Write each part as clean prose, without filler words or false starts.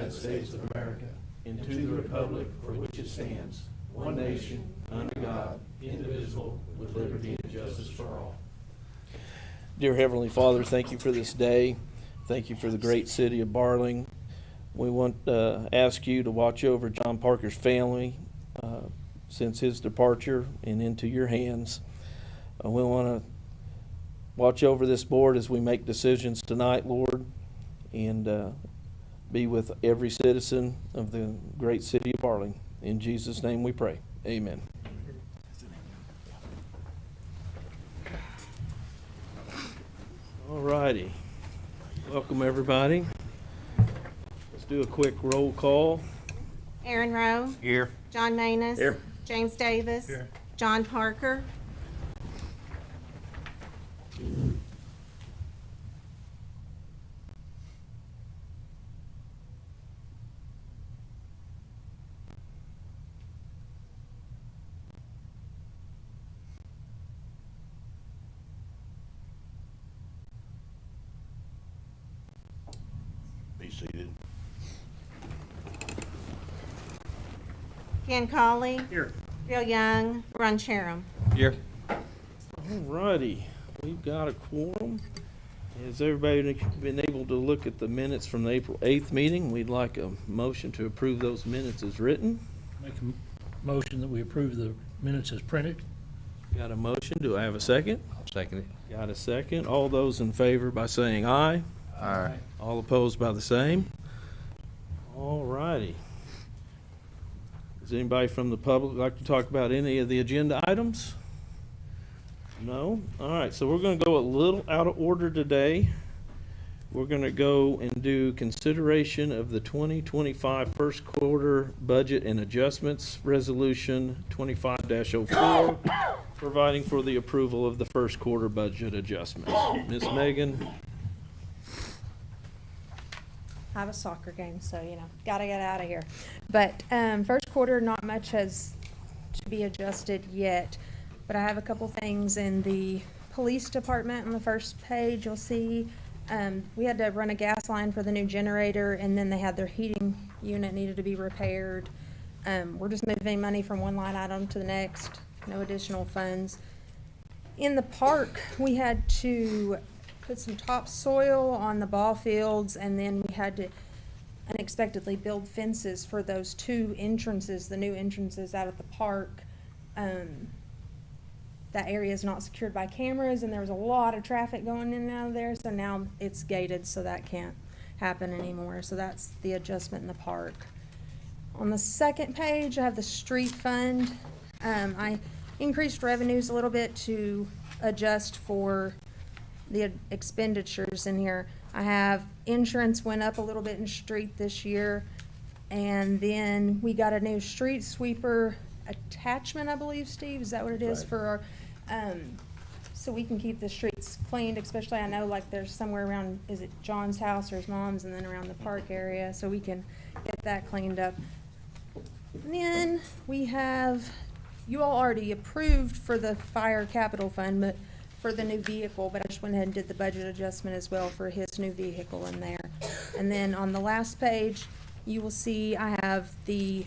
United States of America and to the republic for which it stands, one nation, under God, indivisible, with liberty and justice for all. Dear Heavenly Father, thank you for this day. Thank you for the great city of Barling. We want to ask you to watch over John Parker's family since his departure and into your hands. We want to watch over this board as we make decisions tonight, Lord, and be with every citizen of the great city of Barling. In Jesus' name we pray. Amen. All righty. Welcome, everybody. Let's do a quick roll call. Aaron Rowe. Here. John Manus. Here. James Davis. Here. John Parker. Be seated. Ken Colley. Here. Bill Young. Ron Cherim. Here. All righty. We've got a quorum. Has everybody been able to look at the minutes from the April 8th meeting? We'd like a motion to approve those minutes as written. Make a motion that we approve the minutes as printed. Got a motion. Do I have a second? I'll second it. Got a second. All those in favor by saying aye. Aye. All opposed by the same. All righty. Does anybody from the public like to talk about any of the agenda items? No? All right, so we're going to go a little out of order today. We're going to go and do consideration of the 2025 first quarter budget and adjustments resolution 25-04, providing for the approval of the first quarter budget adjustments. Ms. Megan? I have a soccer game, so, gotta get out of here. But first quarter, not much has to be adjusted yet. But I have a couple things in the police department. On the first page, you'll see we had to run a gas line for the new generator, and then they had their heating unit needed to be repaired. We're just moving money from one line item to the next, no additional funds. In the park, we had to put some topsoil on the ball fields, and then we had to unexpectedly build fences for those two entrances, the new entrances out of the park. That area is not secured by cameras, and there was a lot of traffic going in and out of there, so now it's gated, so that can't happen anymore. So that's the adjustment in the park. On the second page, I have the street fund. I increased revenues a little bit to adjust for the expenditures in here. I have insurance went up a little bit in street this year, and then we got a new street sweeper attachment, I believe, Steve, is that what it is? Right. For our, so we can keep the streets cleaned, especially I know like there's somewhere around, is it John's house or his mom's, and then around the park area, so we can get that cleaned up. And then we have, you all already approved for the fire capital fund, but for the new vehicle, but I just went ahead and did the budget adjustment as well for his new vehicle in there. And then on the last page, you will see I have the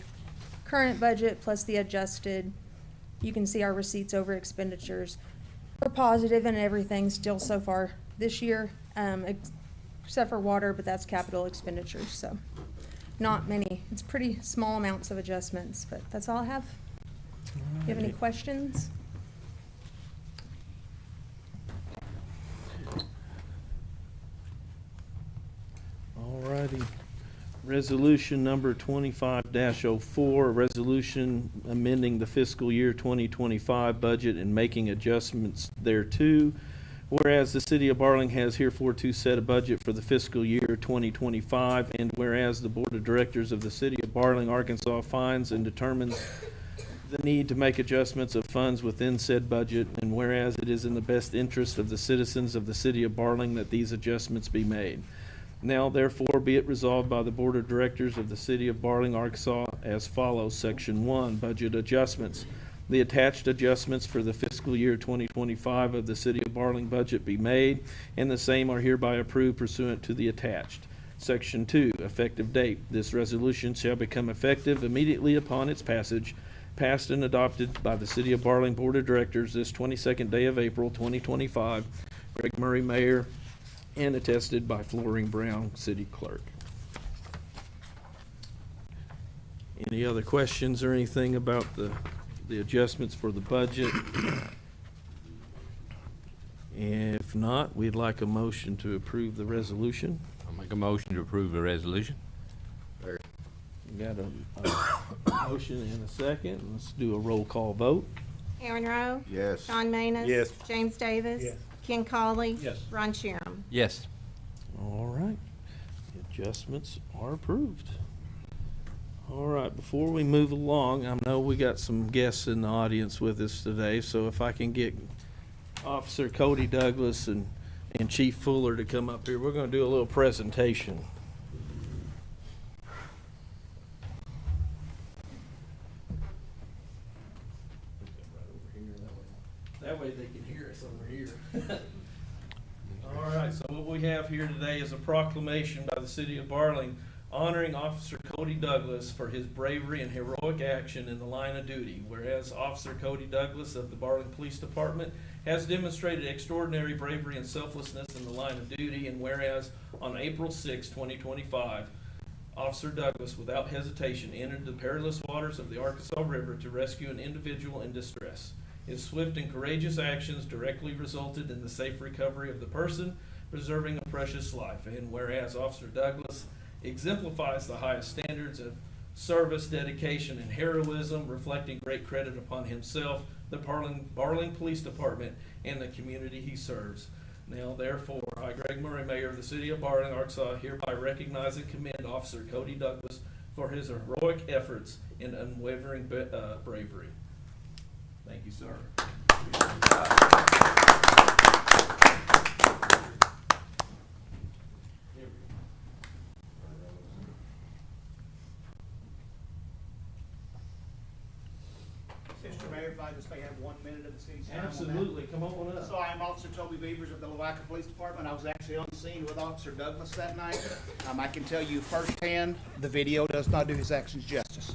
current budget plus the adjusted. You can see our receipts over expenditures. We're positive in everything still so far this year, except for water, but that's capital expenditures, so not many. It's pretty small amounts of adjustments, but that's all I have. Do you have any questions? All righty. Resolution number 25-04, a resolution amending the fiscal year 2025 budget and making adjustments thereto. Whereas the city of Barling has hereforto set a budget for the fiscal year 2025, and whereas the Board of Directors of the city of Barling, Arkansas finds and determines the need to make adjustments of funds within said budget, and whereas it is in the best interest of the citizens of the city of Barling that these adjustments be made. Now therefore be it resolved by the Board of Directors of the City of Barling, Arkansas as follows. Section 1, Budget Adjustments. The attached adjustments for the fiscal year 2025 of the City of Barling budget be made, and the same are hereby approved pursuant to the attached. Section 2, effective date. This resolution shall become effective immediately upon its passage, passed and adopted by the City of Barling Board of Directors this 22nd day of April 2025. Greg Murray, Mayor, and attested by Flooring Brown, City Clerk. Any other questions or anything about the adjustments for the budget? If not, we'd like a motion to approve the resolution. I'll make a motion to approve the resolution. We got a motion and a second. Let's do a roll call vote. Aaron Rowe. Yes. Sean Manus. Yes. James Davis. Yes. Ken Cauley. Yes. Ron Cherum. Yes. All right. The adjustments are approved. All right, before we move along, I know we got some guests in the audience with us today, so if I can get Officer Cody Douglas and Chief Fuller to come up here, we're going to do a little presentation. That way they can hear us over here. All right, so what we have here today is a proclamation by the City of Barling honoring Officer Cody Douglas for his bravery and heroic action in the line of duty. Whereas Officer Cody Douglas of the Barling Police Department has demonstrated extraordinary bravery and selflessness in the line of duty, and whereas on April 6, 2025, Officer Douglas, without hesitation, entered the perilous waters of the Arkansas River to rescue an individual in distress. His swift and courageous actions directly resulted in the safe recovery of the person, preserving a precious life. And whereas Officer Douglas exemplifies the highest standards of service, dedication, and heroism, reflecting great credit upon himself, the Barling Police Department, and the community he serves. Now, therefore, I, Greg Murray, Mayor of the City of Barling, Arkansas, hereby recognize and commend Officer Cody Douglas for his heroic efforts and unwavering bravery. Thank you, sir. Mr. Mayor, if I just may have 1 minute of the city's time on that. Absolutely, come on up. So I am Officer Toby Beavers of the Lavaca Police Department. I was actually on scene with Officer Douglas that night. I can tell you firsthand, the video does not do his actions justice.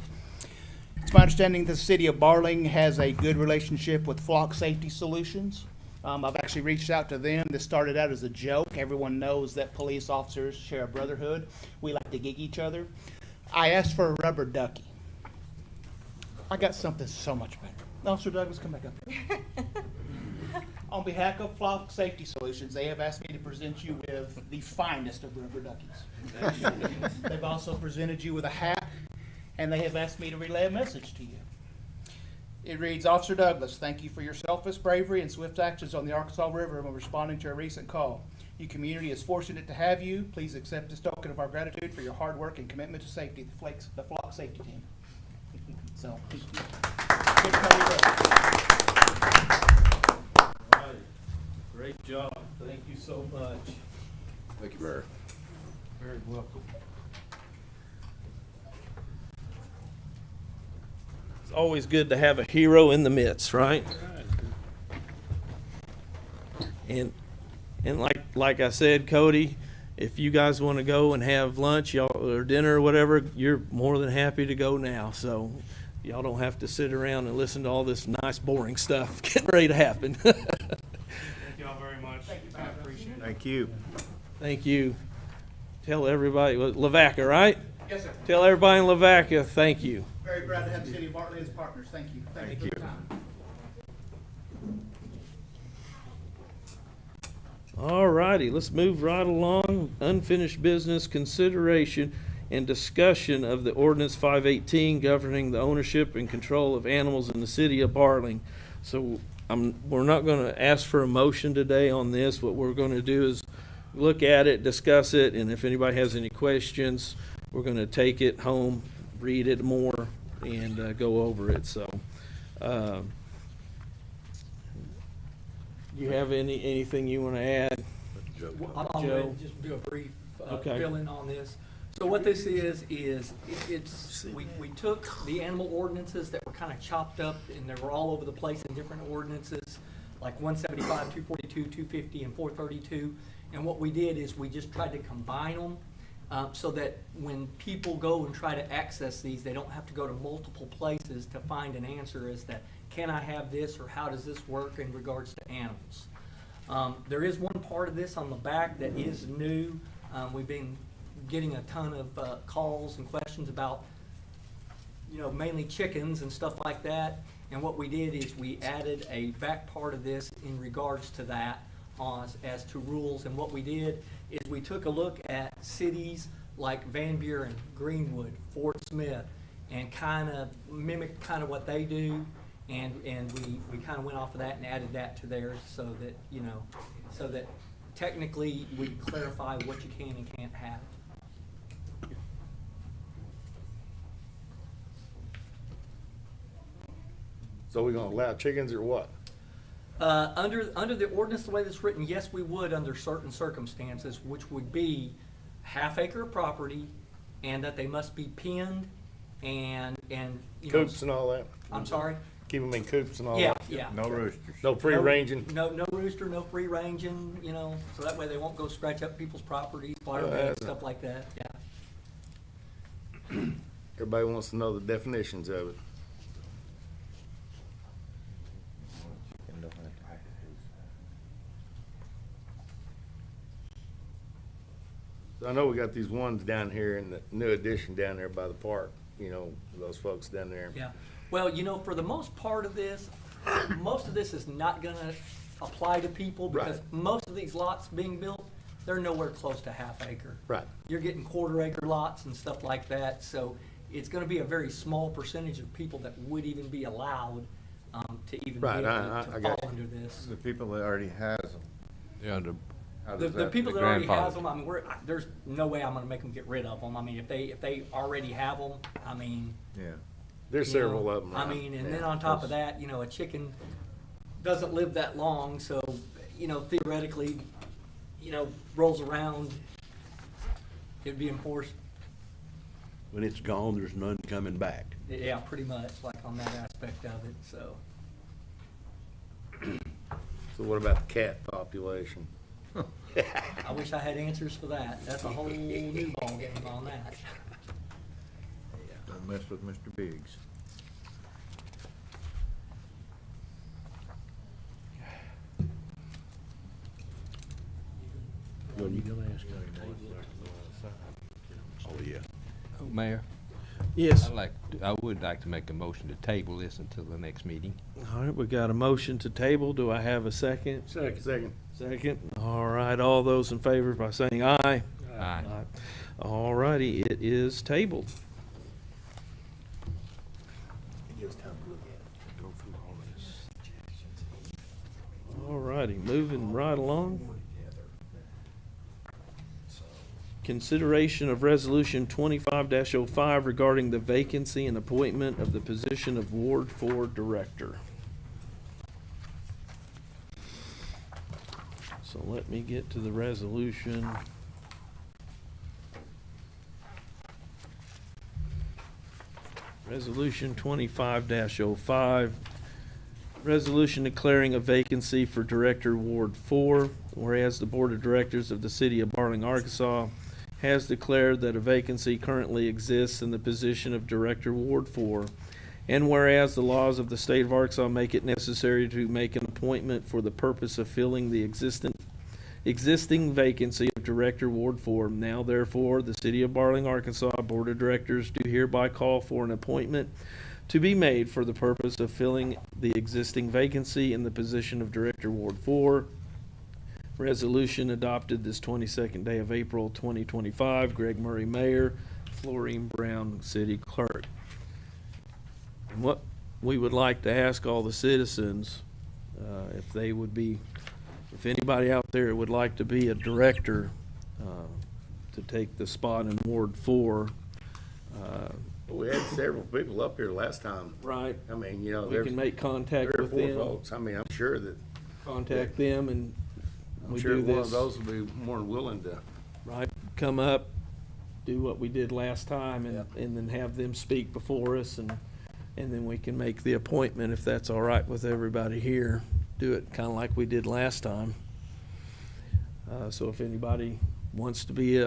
It's my understanding the city of Barling has a good relationship with Flock Safety Solutions. I've actually reached out to them. This started out as a joke. Everyone knows that police officers share a brotherhood. We like to gig each other. I asked for a rubber ducky. I got something so much better. Officer Douglas, come back up here. On behalf of Flock Safety Solutions, they have asked me to present you with the finest of rubber duckies. They've also presented you with a hat, and they have asked me to relay a message to you. It reads, Officer Douglas, thank you for your selfless bravery and swift actions on the Arkansas River when responding to a recent call. Your community is fortunate to have you. Please accept this token of our gratitude for your hard work and commitment to safety, the Flock Safety Team. So, Right. Great job. Thank you so much. Thank you, Mayor. Very welcome. It's always good to have a hero in the midst, right? And like I said, Cody, if you guys want to go and have lunch, y'all, or dinner or whatever, you're more than happy to go now. So y'all don't have to sit around and listen to all this nice, boring stuff getting ready to happen. Thank y'all very much. I appreciate it. Thank you. Thank you. Tell everybody, Lavaca, right? yes, sir. Tell everybody in Lavaca, thank you. Very proud to have the city of Bartley as partners. Thank you. Thank you for your time. All righty, let's move right along. Unfinished business, consideration and discussion of the ordinance 518 governing the ownership and control of animals in the city of Barling. So we're not going to ask for a motion today on this. What we're going to do is look at it, discuss it, and if anybody has any questions, we're going to take it home, read it more, and go over it. So, you have anything you want to add? I'll Joe? just do a brief Okay. fill-in on this. So what this is we took the animal ordinances that were kind of chopped up and they were all over the place in different ordinances, like 175, 242, 250, and 432. And what we did is we just tried to combine them so that when people go and try to access these, they don't have to go to multiple places to find an answer as to, can I have this, or how does this work in regards to animals? There is one part of this on the back that is new. We've been getting a ton of calls and questions about, mainly chickens and stuff like that. And what we did is we added a back part of this in regards to that as to rules. And what we did is we took a look at cities like Van Buren, Greenwood, Fort Smith, and kind of mimicked kind of what they do. And we kind of went off of that and added that to theirs so that, so that technically we clarify what you can and can't have. So we gonna allow chickens or what? Under the ordinance, the way that's written, yes, we would under certain circumstances, which would be half-acre property, and that they must be penned and Coops and all that? I'm sorry? Keep them in coops and all Yeah, that? yeah. No roosters. No free ranging? No rooster, no free ranging, so that way they won't go scratch up people's properties, fire Well, beds, that's stuff like that, yeah. Everybody wants to know the definitions of it. I know we got these ones down here in the new addition down there by the park, those folks down there. Yeah, well, for the most part of this, most of this is not gonna apply to people because Right. most of these lots being built, they're nowhere close to half acre. Right. You're getting quarter acre lots and stuff like that, so it's gonna be a very small percentage of people that would even be allowed, to even be Right, able I to got fall you. under this. The people that already has them. Yeah, How The does people that already has them, grandfather. there's no way I'm gonna make them get rid of them. I mean, if they already have them, Yeah. There's you know, several of them. I mean, and then on top of that, a chicken doesn't live that long, so, theoretically, rolls around, it'd be enforced, When it's gone, there's none coming back. yeah, pretty much, like on that aspect of it, so. So what about the cat population? I wish I had answers for that. That's a whole new ballgame on that. Don't mess with Mr. Biggs. What are you gonna ask? Oh, yeah. Mayor, Yes. I would like to make a motion to table this until the next meeting. All right, we got a motion to table. Do I have a second? Second. Second. All right, all those in favor by saying aye. Aye. All righty, it is tabled. Give us time to look at it. Go through all this. All righty, moving right along. Consideration of Resolution 25-05 regarding the vacancy and appointment of the position of Ward 4 Director. So let me get to the resolution. Resolution 25-05. Resolution declaring a vacancy for Director Ward 4, whereas the Board of Directors of the City of Barling, Arkansas has declared that a vacancy currently exists in the position of Director Ward 4, and whereas the laws of the State of Arkansas make it necessary to make an appointment for the purpose of filling the existing vacancy of Director Ward 4, now therefore the City of Barling, Arkansas Board of Directors do hereby call for an appointment to be made for the purpose of filling the existing vacancy in the position of Director Ward 4. Resolution adopted this 22nd day of April 2025. Greg Murray, Mayor. Florine Brown, City Clerk. And what we would like to ask all the citizens, if they would be, if anybody out there would like to be a director, to take the spot in Ward 4. We had several people up here last time. Right. I mean, We there's can make contact 3 or with 4 them, folks. I mean, I'm sure that, contact them, and I'm we sure do one of this. those would be more than willing to. Right, come up, do what we did last time, and then have them speak before us, and then we can make the appointment if that's all right with everybody here. Do it kind of like we did last time. So if anybody wants to be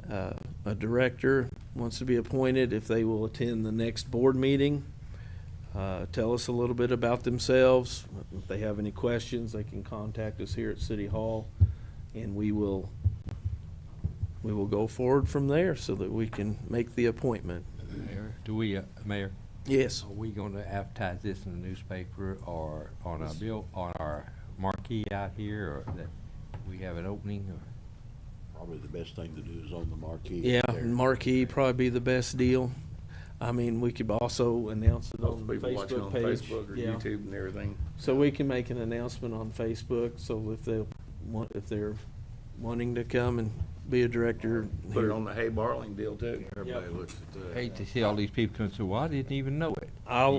a director wants to be appointed, if they will attend the next board meeting, tell us a little bit about themselves. If they have any questions, they can contact us here at City Hall, and we will go forward from there so that we can make the appointment. Mayor, Mayor, Yes. are we gonna advertise this in the newspaper or on a bill, on our marquee out here, or that we have an opening, or? Probably the best thing to do is on the marquee. Yeah, there. marquee probably be the best deal. I mean, we could also announce it Those on the people watching Facebook on page. Facebook or Yeah. YouTube and everything. So we can make an announcement on Facebook, so if they're wanting to come and be a director. Put it here. on the Hey Barling deal too. Everybody looks at that. Hate to see all these people come through, well, I didn't even know it.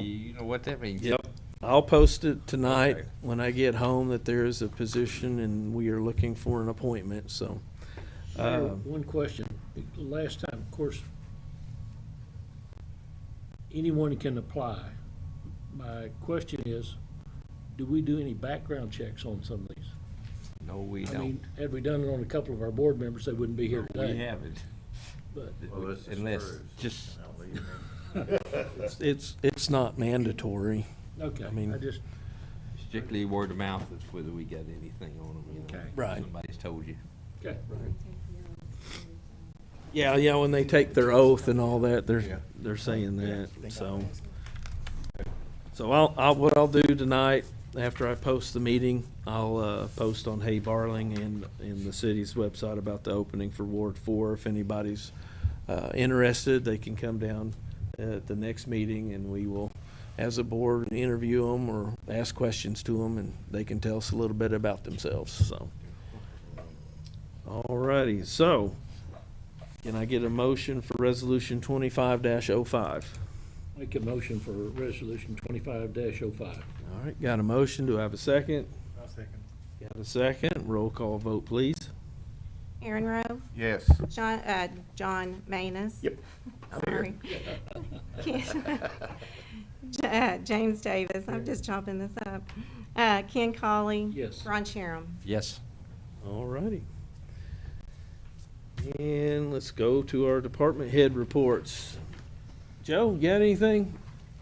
You know what that means? Yep. I'll post it tonight Okay. when I get home that there is a position and we are looking for an appointment, so. Mayor, one question. Last time, of course, anyone can apply. My question is, do we do any background checks on some of these? No, we I don't. mean, had we done it on a couple of our board members, they wouldn't be here We today. haven't, But, Well, this is unless, first. just, It's not mandatory. okay, I mean- I just, strictly word of mouth is whether we got anything on them, you know. Okay. Right. Somebody's told you. okay. Yeah, when they take their oath and all that, Yeah. they're saying that, so. So what I'll do tonight, after I post the meeting, I'll, post on Hey Barling and in the city's website about the opening for Ward 4. If anybody's, interested, they can come down at the next meeting and we will, as a board, interview them or ask questions to them and they can tell us a little bit about themselves, so. All righty, so, can I get a motion for Resolution 25-05? Make a motion for resolution 25-05. All right, got a motion, do I have a second? I'll second. Got a second, roll call vote, please. Aaron Rowe, Yes. John Manus. Yep. Sorry. James Davis, I'm just chopping this up. Ken Colley. Yes. Ron Cherim. Yes. All righty. And let's go to our department head reports. Joe, you got anything?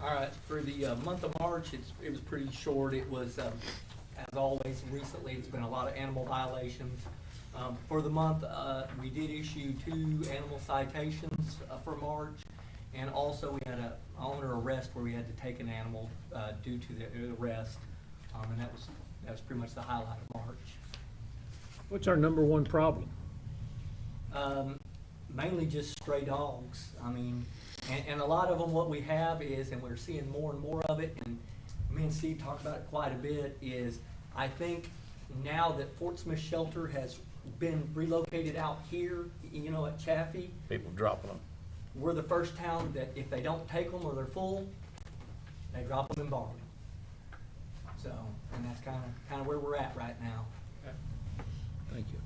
All right, for the month of March, it was pretty short. It was, as always, recently, it's been a lot of animal violations. For the month, we did issue 2 animal citations for March, and also we had a owner arrest where we had to take an animal due to the arrest, and that was pretty much the highlight of March. What's our number one problem? Mainly just stray dogs. I mean, and a lot of them, what we have is, and we're seeing more and more of it, and me and Steve talked about it quite a bit, is I think now that Fort Smith Shelter has been relocated out here, you know, at Chaffee, People dropping them. we're the first town that if they don't take them or they're full, they drop them in Barling. So, and that's kind of where we're at right now. Thank you.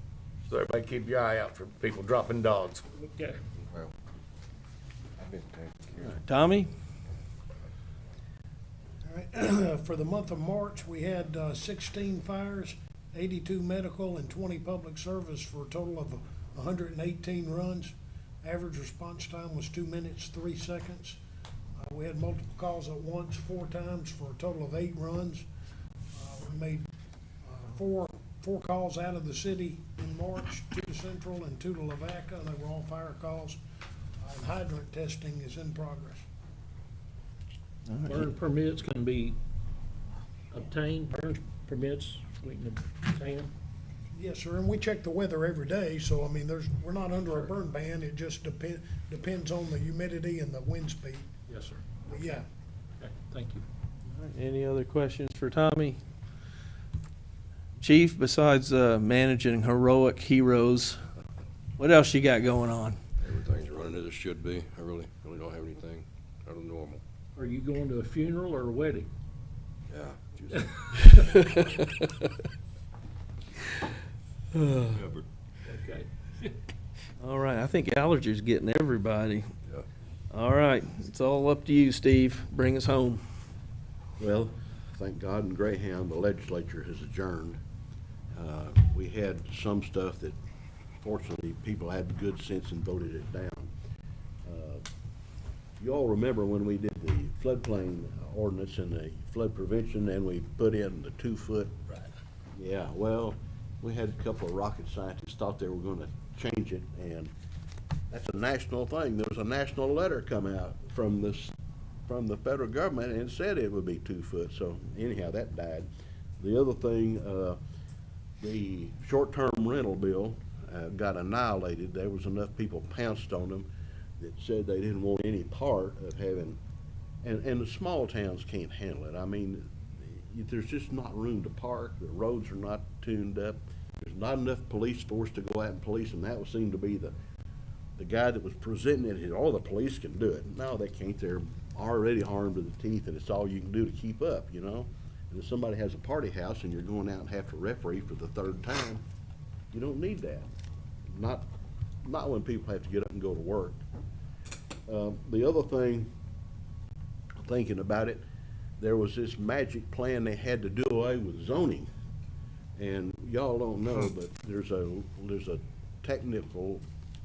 So everybody keep your eye out for people dropping dogs. Okay. Well, I've been taking care of. Tommy? All right. For the month of March, we had 16 fires, 82 medical, and 20 public service for a total of 118 runs. Average response time was 2 minutes, 3 seconds. We had multiple calls at once, 4 times for a total of 8 runs. We made four calls out of the city in March, 2 to Central and 2 to Lavaca. They were all fire calls. And hydrant testing is in progress. Burn permits can be obtained, burn permits, we can obtain them. Yes, sir, and we check the weather every day, so I mean, we're not under a burn ban, it just depends on the humidity and the wind speed. Yes, sir. But yeah, Okay, thank you. All right, any other questions for Tommy? Chief, besides managing heroic heroes, what else you got going on? Everything's running as it should be. I really don't have anything out of normal. Are you going to a funeral or a wedding? Yeah. Covered. Okay. All right, I think allergies getting everybody. Yeah. All right, it's all up to you, Steve. Bring us home. Well, thank God in Greyhound, the legislature has adjourned. We had some stuff that fortunately, people had good sense and voted it down. You all remember when we did the floodplain ordinance and the flood prevention, and we put in the 2-foot? Right. Yeah, well, we had a couple of rocket scientists thought they were gonna change it, and that's a national thing. There was a national letter come out from from the federal government, and it said it would be 2 foot, so anyhow, that died. The other thing, the short-term rental bill got annihilated. There was enough people pounced on them that said they didn't want any part of having, and the small towns can't handle it. I mean, there's just not room to park. The roads are not tuned up. There's not enough police force to go out and police, and that would seem to be the guy that was presenting it. All the police can do it. No, they can't. They're already armed to the teeth, and it's all you can do to keep up, you know. And if somebody has a party house and you're going out and have to referee for the 3rd time, you don't need that. Not when people have to get up and go to work. The other thing, thinking about it, there was this magic plan they had to do away with zoning. And y'all don't know, but there's a technical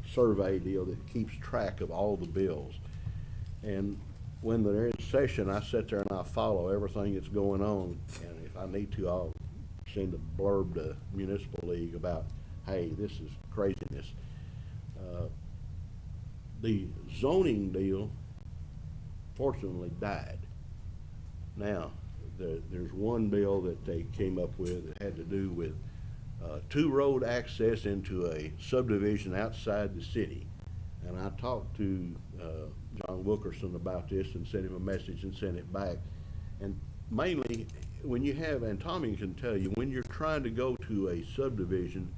survey deal that keeps track of all the bills. And when they're in session, I sit there and I follow everything that's going on. And if I need to, I'll send a blurb to Municipal League about, hey, this is craziness. The zoning deal fortunately died. Now, there's one bill that they came up with that had to do with 2-road access into a subdivision outside the city. And I talked to John Wilkerson about this and sent him a message and sent it back. And mainly, when you have, and Tommy can tell you, when you're trying to go to a subdivision,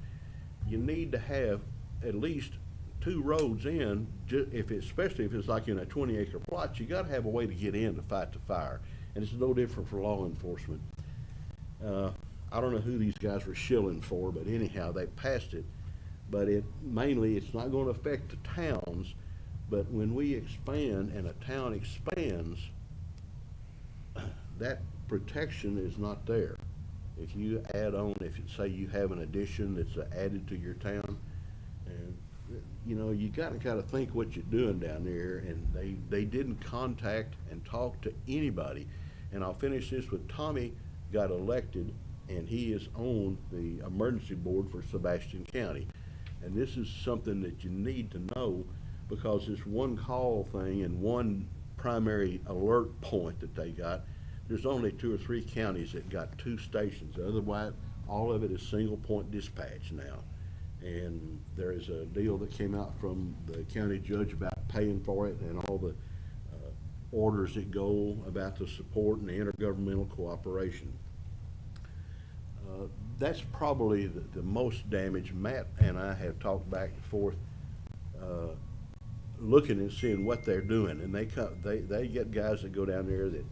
you need to have at least 2 roads in, especially if it's like in a 20-acre plot. You got to have a way to get in to fight the fire. And it's no different for law enforcement. I don't know who these guys were shilling for, but anyhow, they passed it. But mainly, it's not going to affect the towns, but when we expand and a town expands, that protection is not there. If you add on, if you say you have an addition that's added to your town, and you know, you got to kind of think what you're doing down there, and they didn't contact and talk to anybody. And I'll finish this with Tommy got elected, and he is on the emergency board for Sebastian County. And this is something that you need to know, because this one call thing and one primary alert point that they got, there's only 2 or 3 counties that got 2 stations. Otherwise, all of it is single point dispatch now. And there is a deal that came out from the county judge about paying for it, and all the orders that go about the support and the intergovernmental cooperation. That's probably the most damage. Matt and I have talked back and forth, looking and seeing what they're doing, and they get guys that go down there that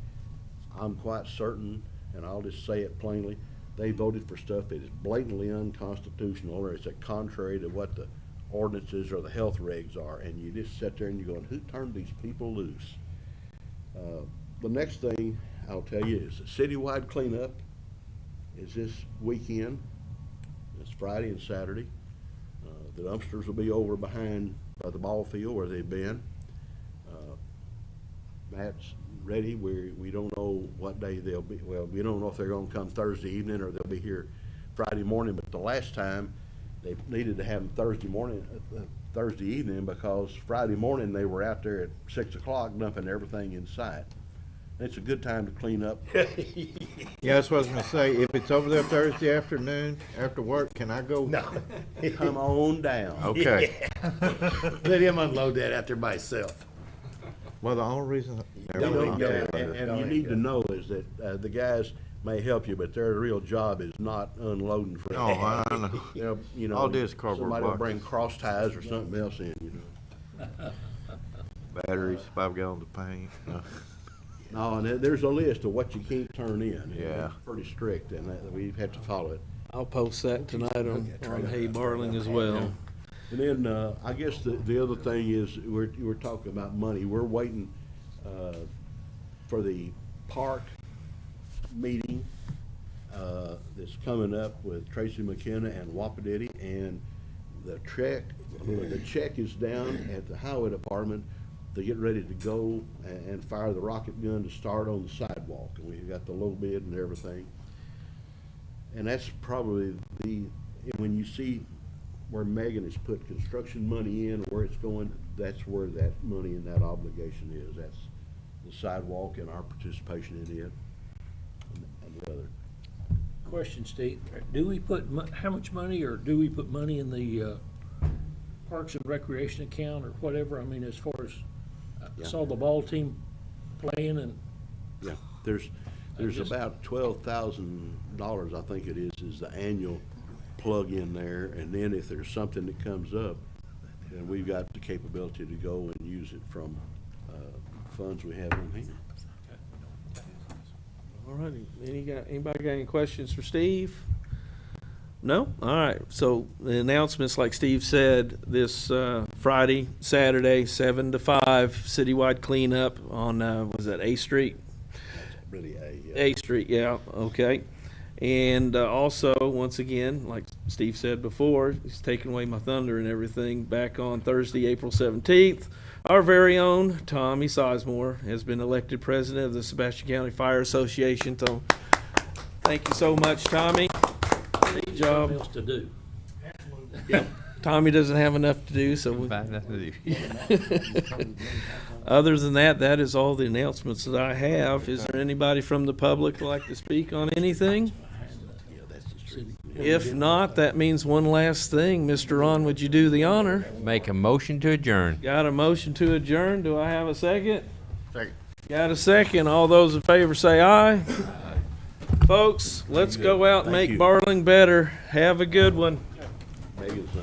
I'm quite certain, and I'll just say it plainly, they voted for stuff that is blatantly unconstitutional, or it's contrary to what the ordinances or the health regs are, and you just sit there and you're going, who turned these people loose? The next thing I'll tell you is a citywide cleanup is this weekend. It's Friday and Saturday. The dumpsters will be over behind by the ball field where they've been. Matt's ready. We don't know what day they'll be. Well, we don't know if they're going to come Thursday evening or they'll be here Friday morning. But the last time they needed to have them Thursday evening, because Friday morning they were out there at 6 o'clock dumping everything in sight. It's a good time to clean up. Yeah, that's what I was gonna say. If it's over there Thursday afternoon after work, can I go? No. Come on down. Okay. Let him unload that out there by himself. Well, the only reason. Don't And you need to know is that the guys may help you, but their real job is not unloading for Oh, I know. You know, All it is cardboard somebody will boxes. bring cross ties or something else in, you know. Batteries, 5 gallons of paint. No, and there's a list of what you can't turn in. and Yeah. It's pretty strict, and we have to follow it. I'll post that tonight on Hey Barling as well. And then, I guess the other thing is, we're talking about money. We're waiting, for the park meeting, that's coming up with Tracy McKenna and Wapatiti, and the check is down at the highway department to get ready to go and fire the rocket gun to start on the sidewalk. And we've got the low bid and everything. And that's probably when you see where Megan has put construction money in, where it's going, that's where that money and that obligation is. That's the sidewalk and our participation in it and the other. Question, Steve, do we put, how much money, or do we put money in the Parks and Recreation account or whatever? I mean, as far as, I Yeah. saw the ball team playing, and Yeah, there's about $12,000, I think it is the annual plug in there, and then if there's something that comes up, then we've got the capability to go and use it from funds we have on hand. All righty. Anybody got any questions for Steve? No? All right. So the announcements, like Steve said, this Friday, Saturday, 7 to 5, citywide cleanup on, was that A Street? Really, A Street, yeah, okay. And also, once again, like Steve said before, he's taking away my thunder and everything, back on Thursday, April 17th, our very own Tommy Sizemore has been elected president of the Sebastian County Fire Association. So thank you so much, Tommy. Great job. something else to do. Yep. Tommy doesn't have enough to do, so we. Find nothing to do. Other than that, that is all the announcements that I have. Is there anybody from the public that'd like to speak on anything? If not, that means one last thing. Mr. Ron, would you do the honor? Make a motion to adjourn. Got a motion to adjourn. Do I have a second? Second. Got a second. All those in favor say aye. Folks, let's go out and Thank make you. Barling better. Have a good one. Megan's